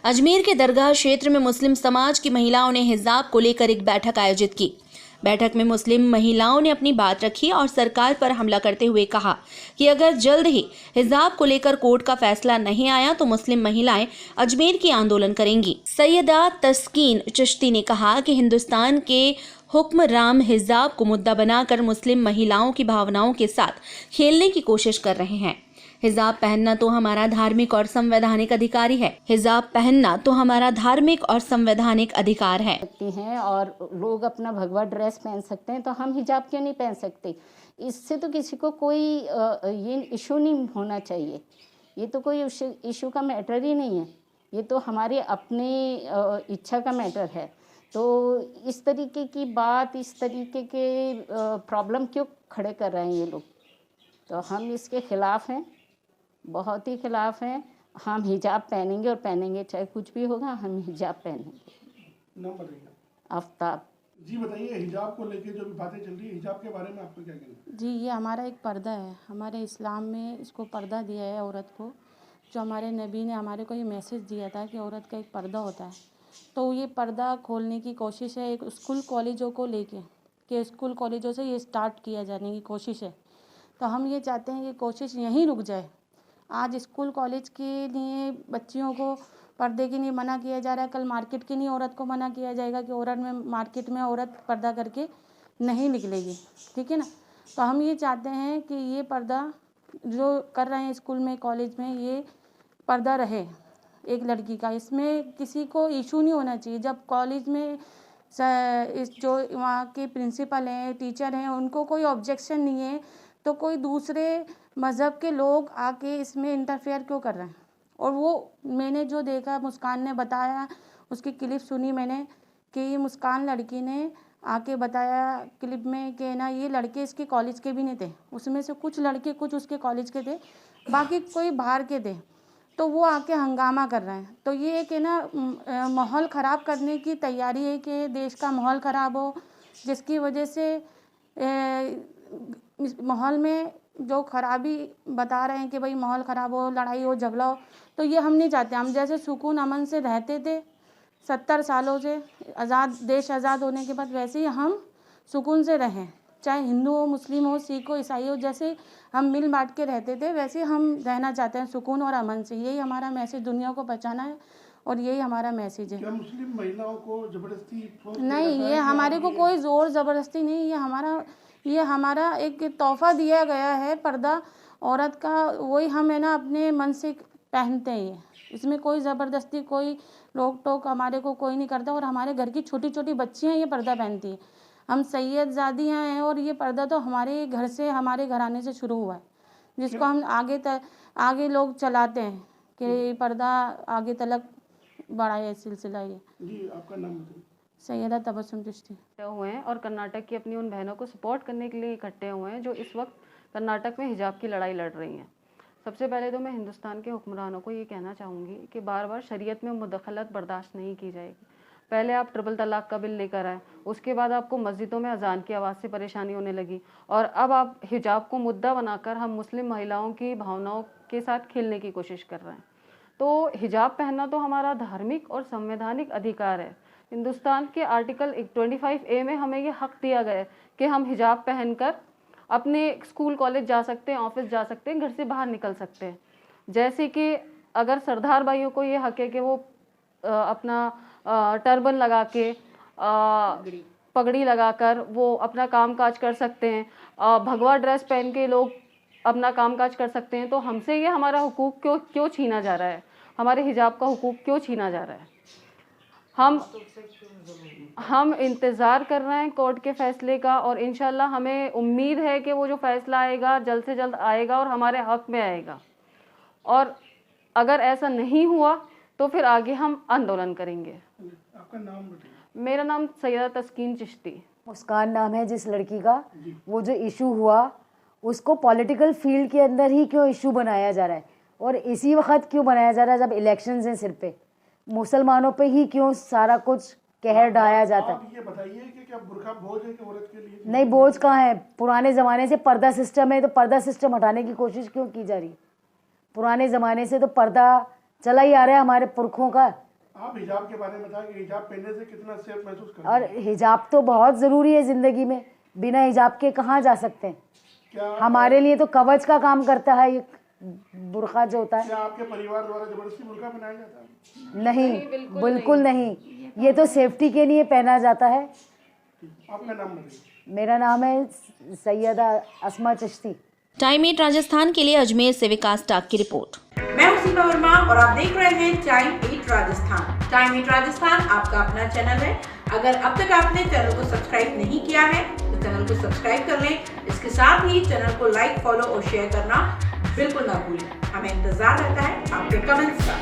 अजमेर के दरगाह क्षेत्र में मुस्लिम समाज की महिलाओं ने हिजाब को लेकर एक बैठक आयोजित की। बैठक में मुस्लिम महिलाओं ने अपनी बात रखी और सरकार पर हमला करते हुए कहा कि अगर जल्द ही हिजाब को लेकर कोर्ट का फैसला नहीं आया तो मुस्लिम महिलाएं अजमेर की आंदोलन करेंगी। सैयदा तस्कीन चिश्ती ने कहा कि हिंदुस्तान के हुक्मरान हिजाब को मुद्दा बनाकर मुस्लिम महिलाओं की भावनाओं के साथ खेलने की कोशिश कर रहे हैं। हिजाब पहनना तो हमारा धार्मिक और संवैधानिक अधिकार है। हिजाब पहनना तो हमारा धार्मिक और संवैधानिक अधिकार है। और लोग अपना भगवा ड्रेस पहन सकते हैं तो हम हिजाब क्यों नहीं पहन सकते? इससे तो किसी को कोई ये इशू नहीं होना चाहिए। ये तो कोई इशू का मैटर ही नहीं है। ये तो हमारी अपनी इच्छा का मैटर है। तो इस तरीके की बात, इस तरीके के प्रॉब्लम क्यों खड़े कर रहे हैं ये लोग? तो हम इसके खिलाफ हैं, बहुत ही खिलाफ हैं। हम हिजाब पहनेंगे और पहनेंगे, चाहे कुछ भी होगा, हम हिजाब पहनेंगे। नाम बताइए। आफ्ताब जी बताइए, हिजाब को लेके जो भी बातें चल रही है, हिजाब के बारे में आपको क्या कहना है? जी, ये हमारा एक पर्दा है। हमारे इस्लाम में इसको पर्दा दिया है औरत को। जो हमारे नबी ने हमारे को ये मैसेज दिया था कि औरत का एक पर्दा होता है। तो ये पर्दा खोलने की कोशिश है एक स्कूल कॉलेजों को लेके, कि स्कूल कॉलेजों से ये स्टार्ट किया जाने की कोशिश है। तो हम ये चाहते हैं कि कोशिश यहीं रुक जाए। आज स्कूल कॉलेज के लिए बच्चियों को पर्दे के लिए मना किया जा रहा है, कल मार्केट के लिए औरत को मना किया जाएगा कि औरत में मार्केट में औरत पर्दा करके नहीं निकलेगी। ठीक है ना? तो हम ये चाहते हैं कि ये पर्दा जो कर रहे हैं स्कूल में, कॉलेज में, ये पर्दा रहे एक लड़की का। इसमें किसी को इशू नहीं होना चाहिए। जब कॉलेज में इस जो वहाँ के प्रिंसिपल हैं, टीचर हैं, उनको कोई ऑब्जेक्शन नहीं है, तो कोई दूसरे मज़हब के लोग आके इसमें इंटरफेयर क्यों कर रहे हैं? और वो मैंने जो देखा, मुस्कान ने बताया, उसकी क्लिप सुनी मैंने कि ये मुस्कान लड़की ने आके बताया क्लिप में कि ना ये लड़के इसके कॉलेज के भी नहीं थे। उसमें से कुछ लड़के कुछ उसके कॉलेज के थे, बाकी कोई बाहर के थे। तो वो आके हंगामा कर रहे हैं। तो ये कि ना माहौल ख़राब करने की तैयारी है कि देश का माहौल ख़राब हो, जिसकी वजह से इस माहौल में जो खराबी बता रहे हैं कि भाई माहौल ख़राब हो, लड़ाई हो, झगड़ा हो, तो ये हम नहीं चाहते। हम जैसे सुकून अमन से रहते थे 70 सालों से, देश आज़ाद होने के बाद, वैसे ही हम सुकून से रहें। चाहे हिंदू हो, मुस्लिम हो, सिख हो, ईसाई हो, जैसे हम मिल बांट के रहते थे वैसे हम रहना चाहते हैं सुकून और अमन से। यही हमारा मैसेज दुनिया को पहुंचाना है और यही हमारा मैसेज है। क्या मुस्लिम महिलाओं को जबरदस्ती नहीं, ये हमारे को कोई ज़ोर ज़बरदस्ती नहीं, ये हमारा एक तोहफ़ा दिया गया है पर्दा औरत का। वही हम है ना अपने मन से पहनते हैं। इसमें कोई ज़बरदस्ती, कोई रोक टोक हमारे को कोई नहीं करता। और हमारे घर की छोटी छोटी बच्चियाँ ये पर्दा पहनती हैं। हम सैयदजादियाँ हैं और ये पर्दा तो हमारे घर से, हमारे घराने से शुरू हुआ है, जिसको हम आगे लोग चलाते हैं कि पर्दा आगे तलक बढ़ा है सिलसिला। ये जी, आपका नाम बताइए। सैयदा तबस्सुम चिश्ती हुए हैं और कर्नाटक की अपनी उन बहनों को सपोर्ट करने के लिए इकट्ठे हुए हैं जो इस वक्त कर्नाटक में हिजाब की लड़ाई लड़ रही हैं। सबसे पहले तो मैं हिंदुस्तान के हुक्मरानों को ये कहना चाहूँगी कि बार बार शरीयत में मुदखलत बर्दाश्त नहीं की जाएगी। पहले आप ट्रिपल तलाक का बिल लेकर आए, उसके बाद आपको मस्जिदों में अजान की आवाज़ से परेशानी होने लगी, और अब आप हिजाब को मुद्दा बनाकर हम मुस्लिम महिलाओं की भावनाओं के साथ खेलने की कोशिश कर रहे हैं। तो हिजाब पहनना तो हमारा धार्मिक और संवैधानिक अधिकार है। हिंदुस्तान के आर्टिकल 25A में हमें ये हक दिया गया है कि हम हिजाब पहनकर अपने स्कूल कॉलेज जा सकते हैं, ऑफिस जा सकते हैं, घर से बाहर निकल सकते हैं। जैसे कि अगर सरदार भाइयों को ये हक है कि वो अपना टर्बन लगा के, पगड़ी लगाकर वो अपना काम काज कर सकते हैं, भगवा ड्रेस पहन के लोग अपना काम काज कर सकते हैं, तो हमसे ये हमारा हुकूक क्यों छीना जा रहा है? हमारे हिजाब का हुकूक क्यों छीना जा रहा है? हम इंतज़ार कर रहे हैं कोर्ट के फैसले का, और इंशाल्लाह हमें उम्मीद है कि वो जो फैसला आएगा जल्द से जल्द आएगा और हमारे हक में आएगा। और अगर ऐसा नहीं हुआ तो फिर आगे हम आंदोलन करेंगे। आपका नाम बताइए। मेरा नाम सैयदा तस्कीन चिश्ती। मुस्कान नाम है जिस लड़की का। वो जो इशू हुआ उसको पॉलिटिकल फील्ड के अंदर ही क्यों इशू बनाया जा रहा है, और इसी वक्त क्यों बनाया जा रहा है जब इलेक्शंस हैं सिर पे? मुसलमानों पे ही क्यों सारा कुछ कहर ढाया जाता है? आप ये बताइए कि क्या बुर्का बोझ है कि औरत के लिए? नहीं, बोझ कहाँ है? पुराने ज़माने से पर्दा सिस्टम है, तो पर्दा सिस्टम हटाने की कोशिश क्यों की जा रही है? पुराने ज़माने से तो पर्दा चला ही आ रहा है हमारे पुरखों का। आप हिजाब के बारे में बताएं कि हिजाब पहनने से कितना सेफ महसूस करते और हिजाब तो बहुत ज़रूरी है ज़िंदगी में, बिना हिजाब के कहाँ जा सकते हैं। क्या हमारे लिए तो कवच का काम करता है ये बुर्का जो होता है। क्या आपके परिवार द्वारा जबरदस्ती बुर्का पहनाया जाता है? नहीं, बिल्कुल नहीं, ये तो सेफ्टी के लिए पहना जाता है। आपका नाम बताइए। मेरा नाम है सैयदा अस्मा चिश्ती। टाइम 8 राजस्थान के लिए अजमेर से विकास टाक की रिपोर्ट। मैं हूं सीमा वर्मा और आप देख रहे हैं टाइम 8 राजस्थान। टाइम 8 राजस्थान आपका अपना चैनल है। अगर अब तक आपने चैनल को सब्सक्राइब नहीं किया है तो चैनल को सब्सक्राइब कर लें। इसके साथ ही चैनल को लाइक, फॉलो और शेयर करना बिल्कुल ना भूलें। हमें इंतजार रहता है आपके कमेंट्स का।